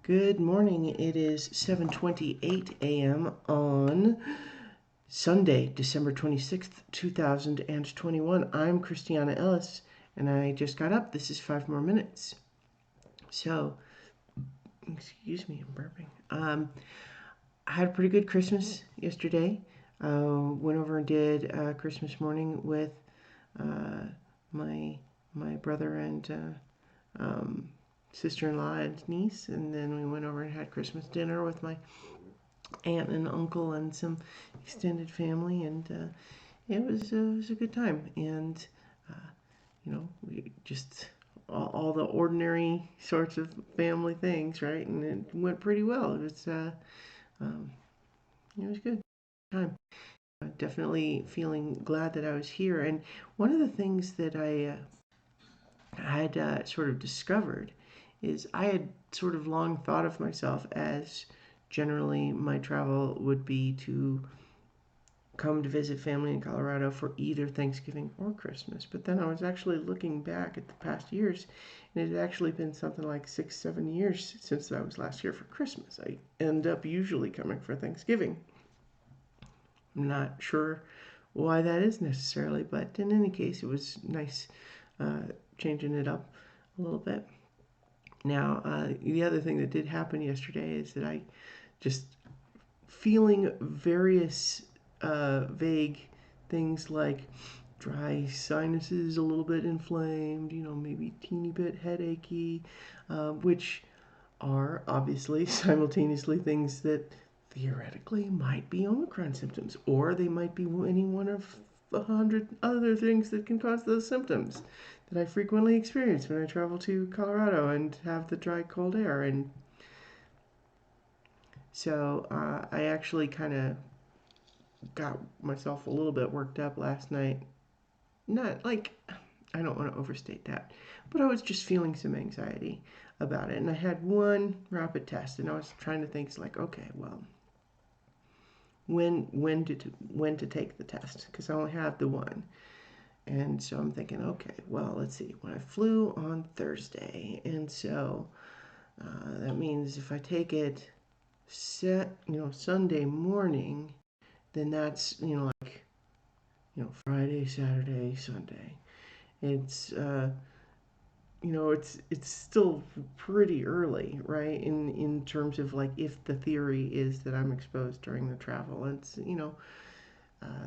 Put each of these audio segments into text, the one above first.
Good morning. It is 7:28 a.m. on Sunday, December 26th, 2021. I'm Christiana Ellis, and I just got up. This is 5 more minutes. So, excuse me, I'm burping. I had a pretty good Christmas yesterday. Went over and did Christmas morning with uh, my brother and sister-in-law and niece, and then we went over and had Christmas dinner with my aunt and uncle and some extended family, and it was a good time. And we just all the ordinary sorts of family things, right? And it went pretty well. Um, it was good time. Definitely feeling glad that I was here. And one of the things that I had sort of discovered is I had sort of long thought of myself as generally my travel would be to come to visit family in Colorado for either Thanksgiving or Christmas. But then I was actually looking back at the past years, and it had actually been something like 6, 7 years since I was last here for Christmas. I end up usually coming for Thanksgiving. I'm not sure why that is necessarily, but in any case, it was nice uh, changing it up a little bit. Now, the other thing that did happen yesterday is that I just feeling various vague things like dry sinuses, a little bit inflamed, maybe teeny bit headachy, which are obviously simultaneously things that theoretically might be Omicron symptoms, or they might be any one of 100 other things that can cause those symptoms that I frequently experience when I travel to Colorado and have the dry, cold air. And so I actually kind of got myself a little bit worked up last night. Not like, I don't want to overstate that, but I was just feeling some anxiety about it. And I had one rapid test, and I was trying to think, like, okay, well, when to take the test, because I only have the one. And so I'm thinking, okay, well, let's see. When I flew on Thursday, and so that means if I take it Sunday morning, then that's like Friday, Saturday, Sunday. It's it's still pretty early, right? In terms of like if the theory is that I'm exposed during the travel, it's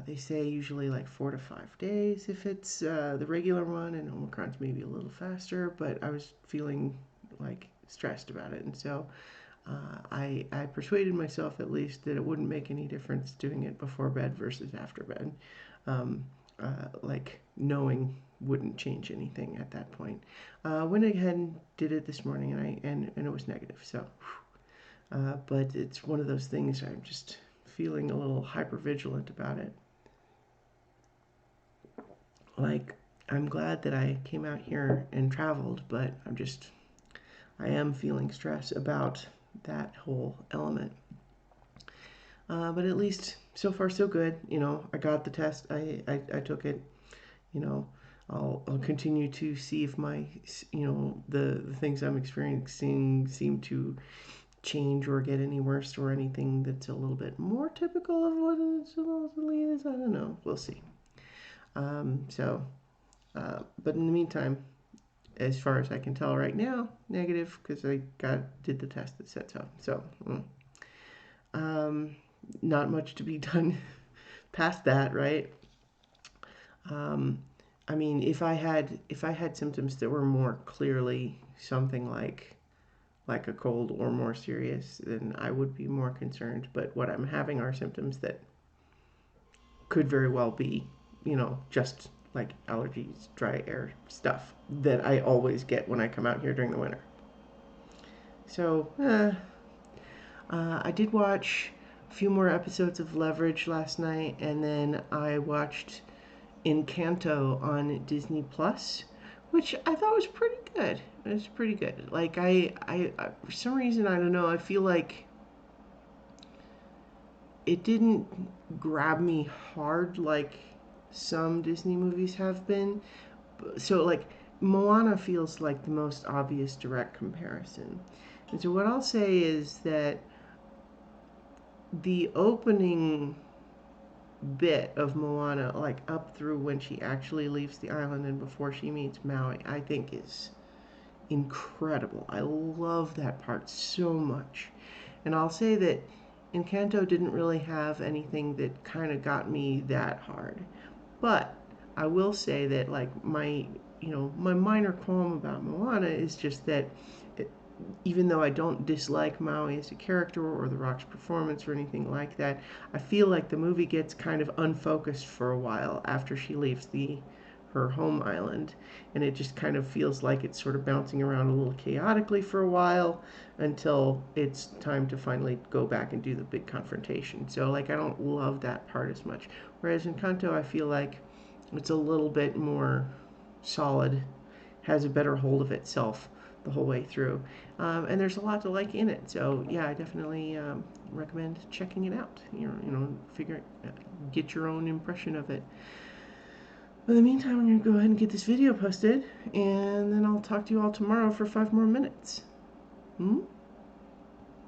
they say usually like 4 to 5 days if it's the regular one, and Omicron's maybe a little faster. But I was feeling like stressed about it, and so I persuaded myself at least that it wouldn't make any difference doing it before bed versus after bed. Um, like knowing wouldn't change anything at that point. Went ahead and did it this morning, and it was negative. So, but it's one of those things I'm just feeling a little hyper vigilant about it. Like I'm glad that I came out here and traveled, but I am feeling stress about that whole element. But at least so far so good. I got the test. I took it. You know, I'll continue to see if my the things I'm experiencing seem to change or get any worse, or anything that's a little bit more typical of what it supposedly is. I don't know. We'll see. But in the meantime, as far as I can tell right now, negative, because I did the test that said so. So, not much to be done past that, right? Um, I mean, if I had symptoms that were more clearly something like a cold or more serious, then I would be more concerned. But what I'm having are symptoms that could very well be, just like allergies, dry air stuff that I always get when I come out here during the winter. So, I did watch a few more episodes of Leverage last night, and then I watched Encanto on Disney Plus, which I thought was pretty good. It was pretty good. Like I for some reason, I don't know, I feel like it didn't grab me hard like some Disney movies have been. So like Moana feels like the most obvious direct comparison. And so what I'll say is that the opening bit of Moana, like up through when she actually leaves the island and before she meets Maui, I think is incredible. I love that part so much. And I'll say that Encanto didn't really have anything that kind of got me that hard. But I will say that like my minor qualm about Moana is just that it, even though I don't dislike Maui as a character or The Rock's performance or anything like that, I feel like the movie gets kind of unfocused for a while after she leaves the her home island, and it just kind of feels like it's sort of bouncing around a little chaotically for a while until it's time to finally go back and do the big confrontation. So like I don't love that part as much. Whereas in Kanto, I feel like it's a little bit more solid, has a better hold of itself the whole way through. And there's a lot to like in it. So yeah, I definitely recommend checking it out. Get your own impression of it. But in the meantime, I'm going to go ahead and get this video posted, and then I'll talk to you all tomorrow for 5 more minutes. Hmm?